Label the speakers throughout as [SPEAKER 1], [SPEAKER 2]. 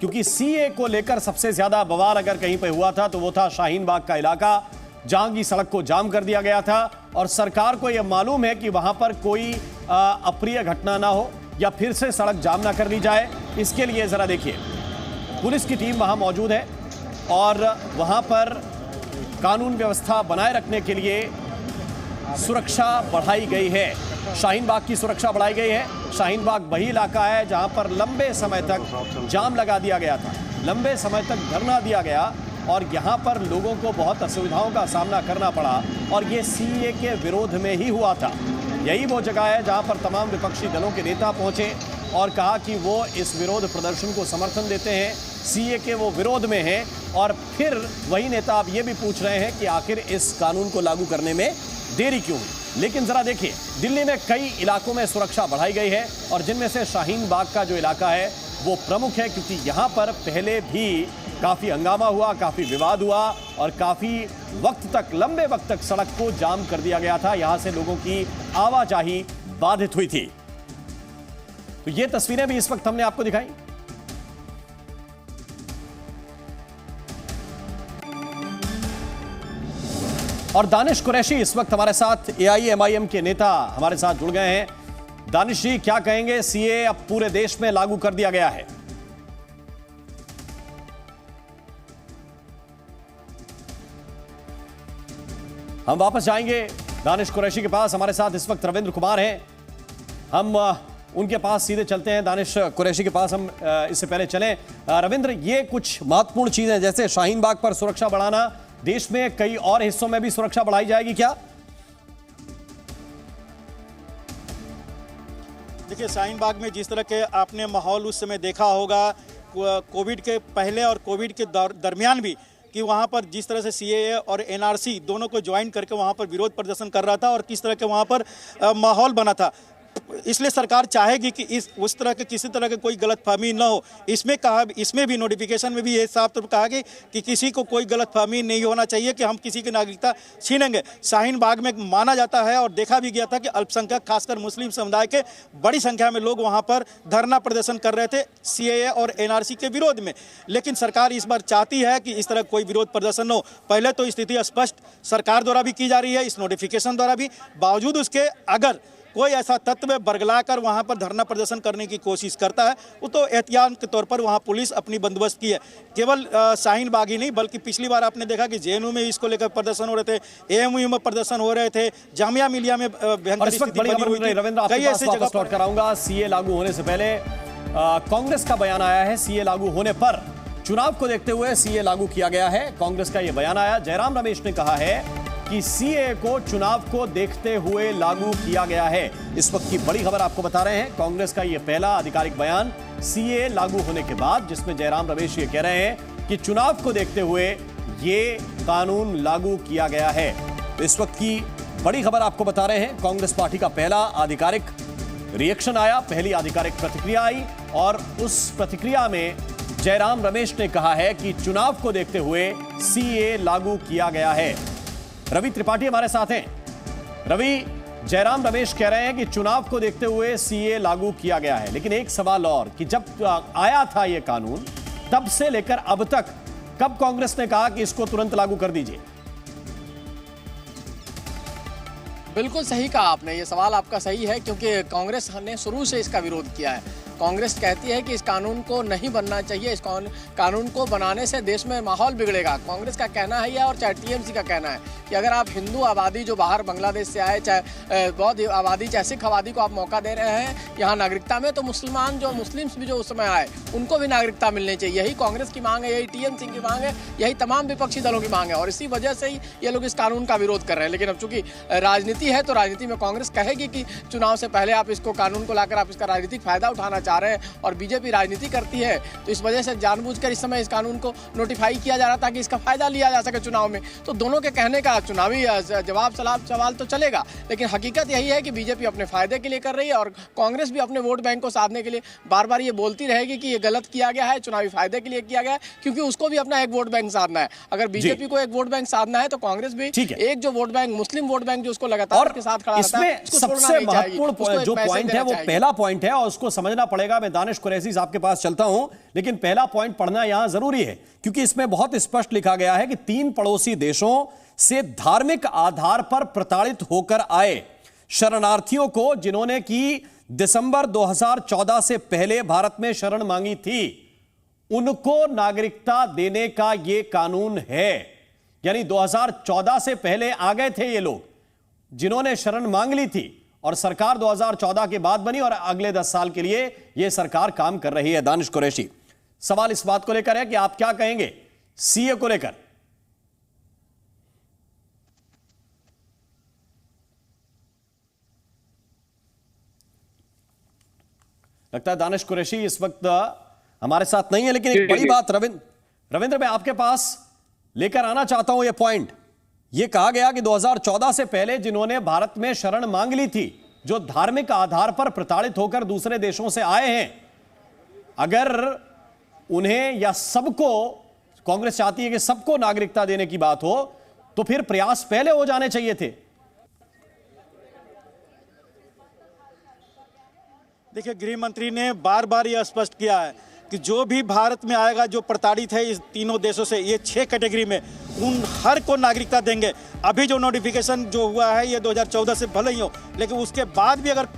[SPEAKER 1] क्योंकि सीए को लेकर सबसे ज्यादा बवाल अगर कहीं पे हुआ था तो वो था शाहीन बाग का इलाका, जहां की सड़क को जाम कर दिया गया था और सरकार को यह मालूम है कि वहां पर कोई अप्रिय घटना ना हो या फिर से सड़क जाम ना कर दी जाए। इसके लिए जरा देखिए, पुलिस की टीम वहां मौजूद है और वहां पर कानून व्यवस्था बनाए रखने के लिए सुरक्षा बढ़ाई गई है। शाहीन बाग की सुरक्षा बढ़ाई गई है। शाहीन बाग वही इलाका है जहां पर लंबे समय तक जाम लगा दिया गया था, लंबे समय तक धरना दिया गया और यहां पर लोगों को बहुत असुविधाओं का सामना करना पड़ा और ये सीए के विरोध में ही हुआ था। यही वो जगह है जहां पर तमाम विपक्षी दलों के नेता पहुंचे और कहा कि वो इस विरोध प्रदर्शन को समर्थन देते हैं, सीए के वो विरोध में हैं। और फिर वही नेता अब ये भी पूछ रहे हैं कि आखिर इस कानून को लागू करने में देरी क्यों हुई। लेकिन जरा देखिए, दिल्ली में कई इलाकों में सुरक्षा बढ़ाई गई है और जिनमें से शाहीन बाग का जो इलाका है वो प्रमुख है, क्योंकि यहां पर पहले भी काफी हंगामा हुआ, काफी विवाद हुआ और काफी वक्त तक, लंबे वक्त तक सड़क को जाम कर दिया गया था। यहां से लोगों की आवाजाही बाधित हुई थी। तो ये तस्वीरें भी इस वक्त हमने आपको दिखाई। और दानिश कुरैशी इस वक्त हमारे साथ, एआईएमआईएम के नेता हमारे साथ जुड़ गए हैं। दानिश जी, क्या कहेंगे? सीए अब पूरे देश में लागू कर दिया गया है। हम वापस जाएंगे दानिश कुरैशी के पास। हमारे साथ इस वक्त रविंद्र कुमार हैं, हम उनके पास सीधे चलते हैं। दानिश कुरैशी के पास हम इससे पहले चलें। रविंद्र, ये कुछ महत्वपूर्ण चीजें जैसे शाहीन बाग पर सुरक्षा बढ़ाना, देश में कई और हिस्सों में भी सुरक्षा बढ़ाई जाएगी क्या?
[SPEAKER 2] देखिए, शाहीन बाग में जिस तरह के आपने माहौल उस समय देखा होगा, कोविड के पहले और कोविड के दरमियान भी, कि वहाँ पर जिस तरह से सीएए और एनआरसी दोनों को ज्वाइन करके वहाँ पर विरोध प्रदर्शन कर रहा था और किस तरह के वहाँ पर माहौल बना था। इसलिए सरकार चाहेगी कि उस तरह के किसी तरह के कोई गलतफहमी न हो। इसमें भी नोटिफिकेशन में भी ये साफ तौर पर कहा गया कि किसी को कोई गलतफहमी नहीं होना चाहिए कि हम किसी की नागरिकता छीनेंगे। शाहीन बाग में माना जाता है और देखा भी गया था कि अल्पसंख्यक, खासकर मुस्लिम समुदाय के बड़ी संख्या में लोग वहाँ पर धरना प्रदर्शन कर रहे थे सीएए और एनआरसी के विरोध में। लेकिन सरकार इस बार चाहती है कि इस तरह कोई विरोध प्रदर्शन न हो। पहले तो स्थिति स्पष्ट सरकार द्वारा भी की जा रही है, इस नोटिफिकेशन द्वारा भी, बावजूद उसके अगर कोई ऐसा तत्व बरगलाकर वहां पर धरना प्रदर्शन करने की कोशिश करता है, वो तो एहतियात के तौर पर वहां पुलिस अपनी बंदोबस्त की है। केवल शाहीन बाग ही नहीं, बल्कि पिछली बार आपने देखा कि जेएनयू में इसको लेकर प्रदर्शन हो रहे थे, एएमयू में प्रदर्शन हो रहे थे, जामिया मिलिया में भयंकर स्थिति बनी हुई थी।
[SPEAKER 1] कई ऐसी जगह लौट कर आऊंगा। सीए लागू होने से पहले कांग्रेस का बयान आया है, सीए लागू होने पर चुनाव को देखते हुए सीए लागू किया गया है। कांग्रेस का यह बयान आया। जयराम रमेश ने कहा है कि सीए को चुनाव को देखते हुए लागू किया गया है। इस वक्त की बड़ी खबर आपको बता रहे हैं, कांग्रेस का यह पहला आधिकारिक बयान सीए लागू होने के बाद, जिसमें जयराम रमेश ये कह रहे हैं कि चुनाव को देखते हुए ये कानून लागू किया गया है। तो इस वक्त की बड़ी खबर आपको बता रहे हैं, कांग्रेस पार्टी का पहला आधिकारिक रिएक्शन आया, पहली आधिकारिक प्रतिक्रिया आई और उस प्रतिक्रिया में जयराम रमेश ने कहा है कि चुनाव को देखते हुए सीए लागू किया गया है। रवि त्रिपाठी हमारे साथ हैं। रवि, जयराम रमेश कह रहे हैं कि चुनाव को देखते हुए सीए लागू किया गया है, लेकिन एक सवाल और कि जब आया था यह कानून, तब से लेकर अब तक कब कांग्रेस ने कहा कि इसको तुरंत लागू कर दीजिए?
[SPEAKER 3] बिल्कुल सही कहा आपने, ये सवाल आपका सही है, क्योंकि कांग्रेस ने शुरू से इसका विरोध किया है। कांग्रेस कहती है कि इस कानून को नहीं बनना चाहिए, इस कानून को बनाने से देश में माहौल बिगड़ेगा। कांग्रेस का कहना है यह, और चाहे टीएमसी का कहना है कि अगर आप हिंदू आबादी जो बाहर बांग्लादेश से आए, चाहे बौद्ध आबादी, चाहे सिख आबादी को आप मौका दे रहे हैं यहाँ नागरिकता में, तो मुस्लिम्स भी जो उस समय आए उनको भी नागरिकता मिलनी चाहिए। यही कांग्रेस की मांग है, यही टीएमसी की मांग है, यही तमाम विपक्षी दलों की मांग है और इसी वजह से ही ये लोग इस कानून का विरोध कर रहे हैं। लेकिन अब चूंकि राजनीति है, तो राजनीति में कांग्रेस कहेगी कि चुनाव से पहले आप इसको कानून को लाकर आप इसका राजनीतिक फायदा उठाना चाह रहे हैं और बीजेपी राजनीति करती है, तो इस वजह से जानबूझकर इस समय इस कानून को नोटिफाई किया जा रहा था ताकि इसका फायदा लिया जा सके चुनाव में। तो दोनों के कहने का चुनावी जवाब सवाल तो चलेगा, लेकिन हकीकत यही है कि बीजेपी अपने फायदे के लिए कर रही है और कांग्रेस भी अपने वोट बैंक को साधने के लिए बार बार ये बोलती रहेगी कि ये गलत किया गया है, चुनावी फायदे के लिए किया गया है, क्योंकि उसको भी अपना एक वोट बैंक साधना है। अगर बीजेपी को एक वोट बैंक साधना है तो कांग्रेस भी एक जो वोट बैंक, मुस्लिम वोट बैंक जो उसको लगातार के साथ खड़ा रहता है,
[SPEAKER 1] सबसे महत्वपूर्ण जो पॉइंट है वो पहला पॉइंट है और उसको समझना पड़ेगा। मैं दानिश कुरैशी साहब के पास चलता हूं, लेकिन पहला पॉइंट पढ़ना यहां जरूरी है क्योंकि इसमें बहुत स्पष्ट लिखा गया है कि 3 पड़ोसी देशों से धार्मिक आधार पर प्रताड़ित होकर आए शरणार्थियों को, जिन्होंने कि दिसंबर 2014 से पहले भारत में शरण मांगी थी, उनको नागरिकता देने का यह कानून है। यानी 2014 से पहले आ गए थे ये लोग जिन्होंने शरण मांग ली थी, और सरकार 2014 के बाद बनी और अगले 10 साल के लिए यह सरकार काम कर रही है। दानिश कुरैशी, सवाल इस बात को लेकर है कि आप क्या कहेंगे सीए को लेकर? लगता है दानिश कुरैशी इस वक्त हमारे साथ नहीं है, लेकिन एक बड़ी बात रविंद्र मैं आपके पास लेकर आना चाहता हूं। यह पॉइंट, यह कहा गया कि 2014 से पहले जिन्होंने भारत में शरण मांग ली थी, जो धार्मिक आधार पर प्रताड़ित होकर दूसरे देशों से आए हैं, अगर उन्हें या सबको, कांग्रेस चाहती है कि सबको नागरिकता देने की बात हो, तो फिर प्रयास पहले हो जाने चाहिए थे।
[SPEAKER 2] देखिए, गृह मंत्री ने बार बार यह स्पष्ट किया है कि जो भी भारत में आएगा, जो प्रताड़ित है इस तीनों देशों से, ये 6 कैटेगरी में, उन हर को नागरिकता देंगे। अभी जो नोटिफिकेशन जो हुआ है ये 2014 से भले ही हो, लेकिन उसके बाद भी अगर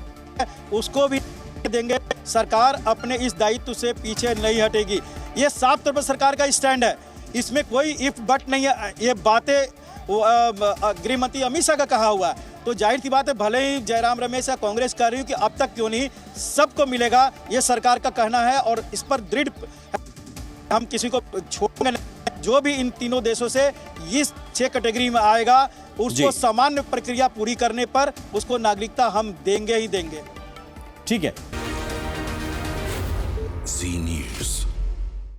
[SPEAKER 2] उसको भी देंगे। सरकार अपने इस दायित्व से पीछे नहीं हटेगी। ये साफ तौर पर सरकार का स्टैंड है, इसमें कोई इफ बट नहीं है। ये बातें गृह मंत्री अमित शाह का कहा हुआ है, तो जाहिर सी बात है भले ही जयराम रमेश या कांग्रेस कह रही हो कि अब तक क्यों नहीं, सबको मिलेगा, ये सरकार का कहना है और इस पर दृढ़ हम किसी को छोड़ेंगे नहीं। जो भी इन तीनों देशों से इस 6 कैटेगरी में आएगा, उसको सामान्य प्रक्रिया पूरी करने पर उसको नागरिकता हम देंगे ही देंगे।
[SPEAKER 1] ठीक है।